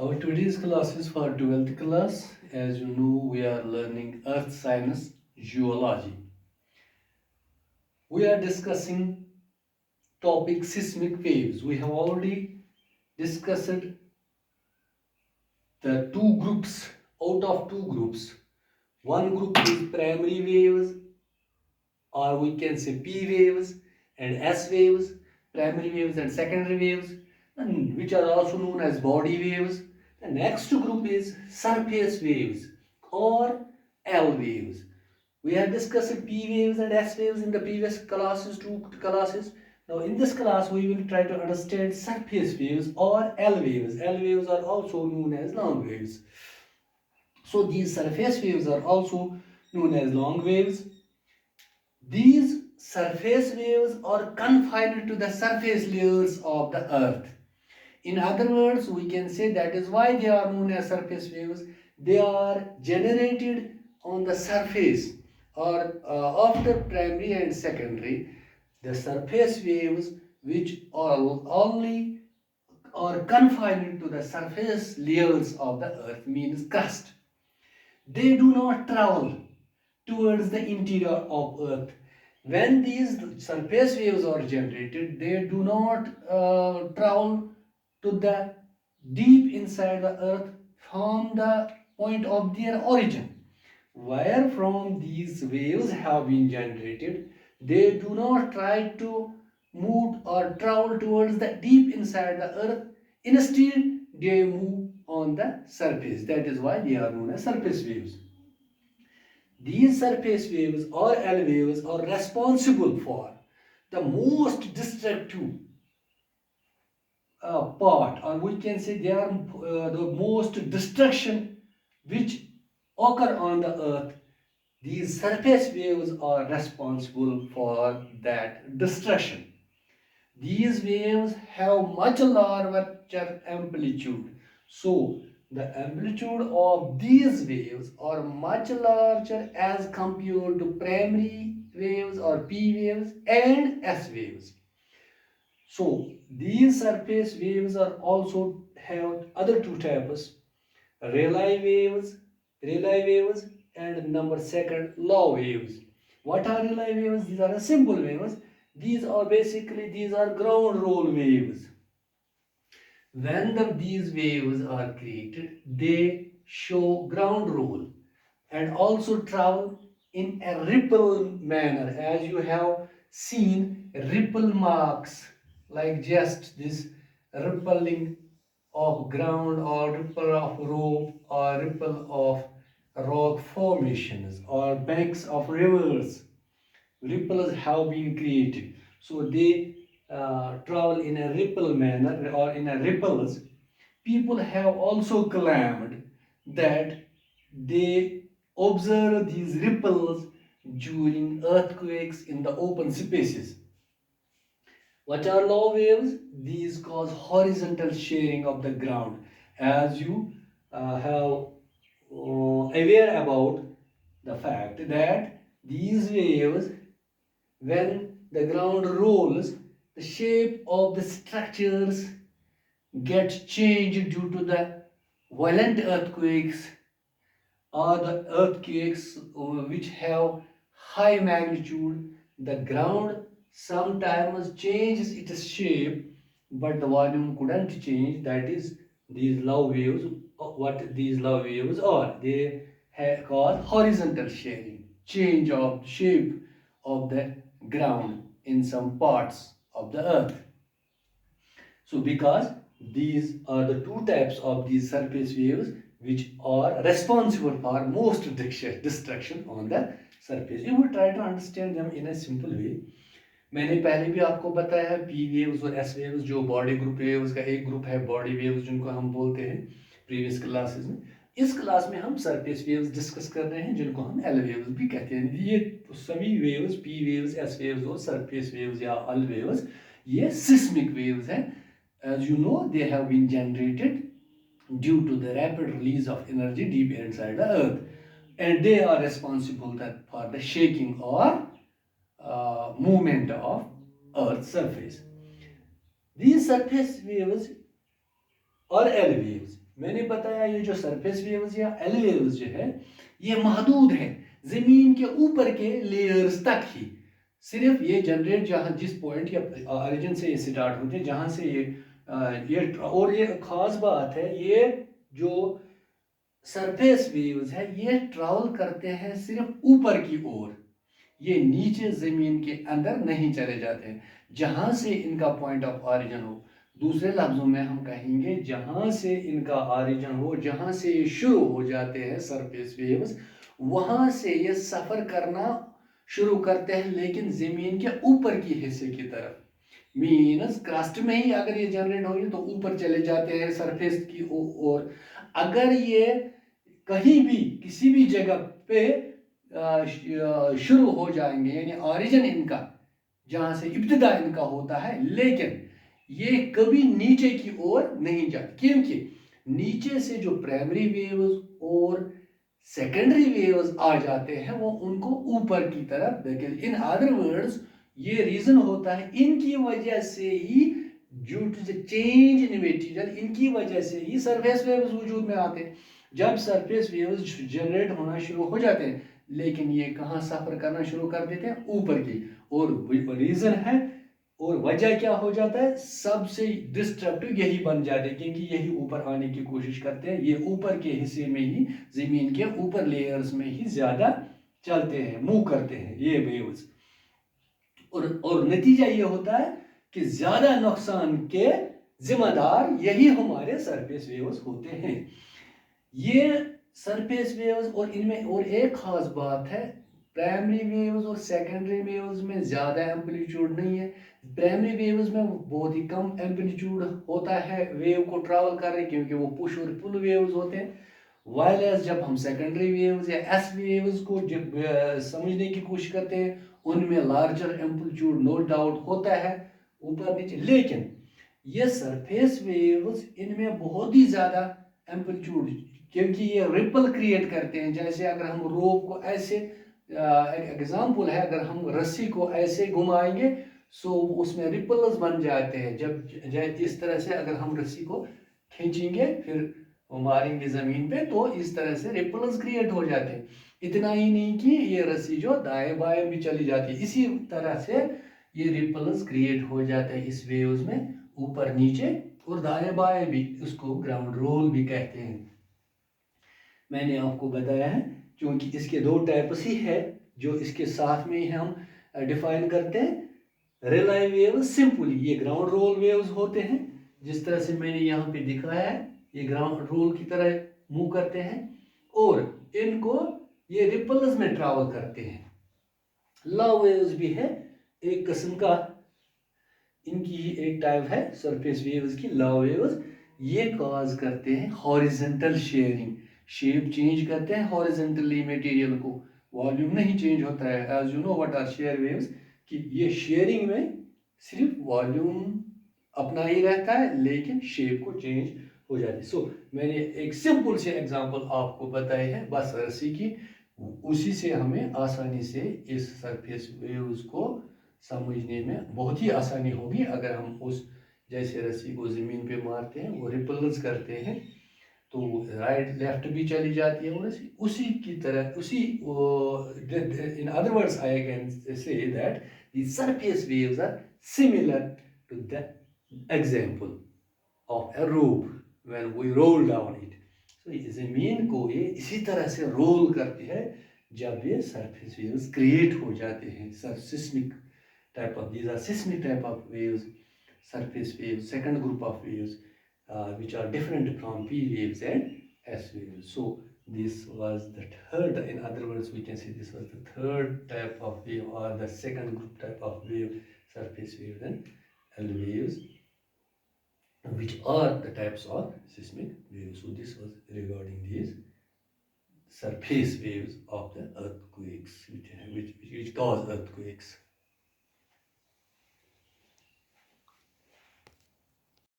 Our today's class is for 12th class. As you know, we are learning earth science, geology. We are discussing topic seismic waves. We have already discussed the two groups out of two groups. One group is primary waves, or we can say P waves and S waves, primary waves and secondary waves, and which are also known as body waves. The next group is surface waves or L waves. We have discussed P waves and S waves in the previous classes, two classes. Now in this class we will try to understand surface waves or L waves. L waves are also known as long waves. So these surface waves are also known as long waves. These surface waves are confined to the surface layers of the earth. In other words, we can say that is why they are known as surface waves. They are generated on the surface or after primary and secondary. The surface waves which are only or confined to the surface layers of the earth means crust. They do not travel towards the interior of earth. When these surface waves are generated, they do not travel to the deep inside the earth from the point of their origin. Where from these waves have been generated, they do not try to move or travel towards the deep inside the earth. Instead, they move on the surface. That is why they are known as surface waves. These surface waves or L waves are responsible for the most destructive part, or we can say they are the most destruction which occur on the earth. These surface waves are responsible for that destruction. These waves have much larger amplitude. So the amplitude of these waves are much larger as compared to primary waves or P waves and S waves. So these surface waves are also have other two types, relay waves and number second law waves. What are relay waves? These are the simple waves. These are ground roll waves. When these waves are created, they show ground roll and also travel in a ripple manner, as you have seen ripple marks, like just this rippling of ground or ripple of rope or ripple of rock formations or banks of rivers. Ripples have been created, so they travel in a ripple manner or in a ripples. People have also claimed that they observe these ripples during earthquakes in the open spaces. What are low waves? These cause horizontal shearing of the ground. As you have aware about the fact that these waves, when the ground rolls, the shape of the structures get changed due to the violent earthquakes or the earthquakes which have high magnitude. The ground sometimes changes its shape, but the volume couldn't change. That is, these love waves. What these love waves are, they cause horizontal shearing, change of shape of the ground in some parts of the earth. So because these are the two types of these surface waves which are responsible for most destruction on the surface. You will try to understand them in a simple way. मैंने पहले भी आपको बताया है P waves और S waves, जो body group waves का एक ग्रुप है बॉडी वेव्स जिनको हम बोलते हैं प्रीवियस क्लासेस में. इस क्लास में हम सरफेस वेव्स डिस्कस कर रहे हैं जिनको हम एल वेव्स भी कहते हैं. ये सभी waves P waves S waves और सरफेस वेव्स या एल वेव्स ये सिस्मिक वेव्स हैं. As you know, they have been generated due to the rapid release of energy deep inside the earth, and they are responsible for the shaking or movement of earth's surface. These surface waves or L waves میں نے بتایا یہ جو surface views یا L views جو ہے یہ محدود ہے زمین کے اوپر کے لیئرز تک ہی. صرف یہ جنریٹ جہاں جس پوائنٹ یا آریجن سے یہ سٹارٹ ہوتے ہیں جہاں سے یہ اور یہ خاص بات ہے یہ جو سرفیس ویوز ہے یہ ٹریول کرتے ہیں صرف اوپر کی اور یہ نیچے زمین کے اندر نہیں چلے جاتے ہیں جہاں سے ان کا پوائنٹ آف آریجن ہو. دوسرے لفظوں میں ہم کہیں گے جہاں سے ان کا آریجن ہو جہاں سے یہ شروع ہو جاتے ہیں سرفیس ویوز وہاں سے یہ سفر کرنا شروع کرتے ہیں لیکن زمین کے اوپر کی حصے کی طرف. مینز کرسٹ میں ہی اگر یہ جنریٹ ہوگی تو اوپر چلے جاتے ہیں سرفیس کی اور اگر یہ کہیں بھی کسی بھی جگہ پہ شروع ہو جائیں گے یعنی آریجن ان کا جہاں سے ابتدا ان کا ہوتا ہے لیکن یہ کبھی نیچے کی اور نہیں جاتے کیونکہ نیچے سے جو پرائمری ویوز اور سیکنڈری ویوز آ جاتے ہیں وہ ان کو اوپر کی طرف دیکھیں. ان ادر ورڈز یہ ریزن ہوتا ہے ان کی وجہ سے ہی due to the change in material ان کی وجہ سے ہی سرفیس ویوز وجود میں آتے ہیں. جب سرفیس ویوز جنریٹ ہونا شروع ہو جاتے ہیں لیکن یہ کہاں سفر کرنا شروع کر دیتے ہیں اوپر کی اور ریزن ہے اور وجہ کیا ہو جاتا ہے سب سے ڈسٹرپٹیو یہی بن جاتے ہیں کیونکہ یہی اوپر آنے کی کوشش کرتے ہیں یہ اوپر کے حصے میں ہی زمین کے اوپر لیئرز میں ہی زیادہ چلتے ہیں موو کرتے ہیں یہ ویوز اور نتیجہ یہ ہوتا ہے کہ زیادہ نقصان کے ذمہ دار یہی ہمارے سرفیس ویوز ہوتے ہیں. یہ سرفیس ویوز اور ان میں اور ایک خاص بات ہے پرائمری ویوز اور سیکنڈری ویوز میں زیادہ ایمپلیٹیوڈ نہیں ہے. پرائمری ویوز میں بہت ہی کم ایمپلیٹیوڈ ہوتا ہے ویو کو ٹریول کر رہے کیونکہ وہ پش اور پل ویوز ہوتے ہیں وائل ایز جب ہم سیکنڈری ویوز یا ایس ویوز کو جب سمجھنے کی کوشش کرتے ہیں ان میں لارجر ایمپلیٹیوڈ نو ڈاؤٹ ہوتا ہے اوپر نیچے لیکن یہ سرفیس ویوز ان میں بہت ہی زیادہ ایمپلیٹیوڈ کیونکہ یہ ریپل کریٹ کرتے ہیں جیسے اگر ہم روپ کو ایسے ایک ایگزامپل ہے اگر ہم رسی کو ایسے گھمائیں گے سو اس میں ریپلز بن جاتے ہیں جب اس طرح سے اگر ہم رسی کو کھینچیں گے پھر ماریں گے زمین پہ تو اس طرح سے ریپلز کریٹ ہو جاتے ہیں. اتنا ہی نہیں کہ یہ رسی جو دائیں بائیں بھی چلی جاتی ہے اسی طرح سے یہ ریپلز کریٹ ہو جاتے ہیں اس ویوز میں اوپر نیچے اور دائیں بائیں بھی اس کو گراؤنڈ رول بھی کہتے ہیں. میں نے آپ کو بتایا ہے کیونکہ اس کے دو ٹائپس ہی ہے جو اس کے ساتھ میں ہی ہم ڈیفائن کرتے ہیں. ریلائی ویوز سمپلی یہ گراؤنڈ رول ویوز ہوتے ہیں جس طرح سے میں نے یہاں پہ دکھایا ہے یہ گراؤنڈ رول کی طرح موو کرتے ہیں اور ان کو یہ ریپلز میں ٹریول کرتے ہیں. لا ویوز بھی ہے ایک قسم کا ان کی ایک ٹائپ ہے سرفیس ویوز کی لا ویوز یہ کاز کرتے ہیں ہاریزنٹل شیئرنگ شیپ چینج کرتے ہیں ہاریزنٹلی میٹیریل کو والیوم نہیں چینج ہوتا ہے as you know what are shear waves کہ یہ شیئرنگ میں صرف والیوم اپنا ہی رہتا ہے لیکن شیپ کو چینج ہو جاتی ہے. سو میں نے ایک سمپل سے ایگزامپل آپ کو بتائی ہے بس رسی کی اسی سے ہمیں آسانی سے اس سرفیس ویوز کو سمجھنے میں بہت ہی آسانی ہوگی اگر ہم اس جیسے رسی کو زمین پہ مارتے ہیں وہ ریپلز کرتے ہیں تو رائٹ لیفٹ بھی چلی جاتی ہے اور اسی کی طرح اسی in other words I can say that the surface waves are similar to the example of a rope when we roll down it. So زمین کو یہ اسی طرح سے رول کرتی ہے جب یہ سرفیس ویوز کریٹ ہو جاتے ہیں. سسمک type of these are seismic type of waves surface waves second group of waves which are different from P waves and S waves. So this was the third, in other words we can say this was the third type of wave or the second group type of wave surface waves and L waves which are the types of seismic waves. So this was regarding these surface waves of the earthquakes which cause earthquakes.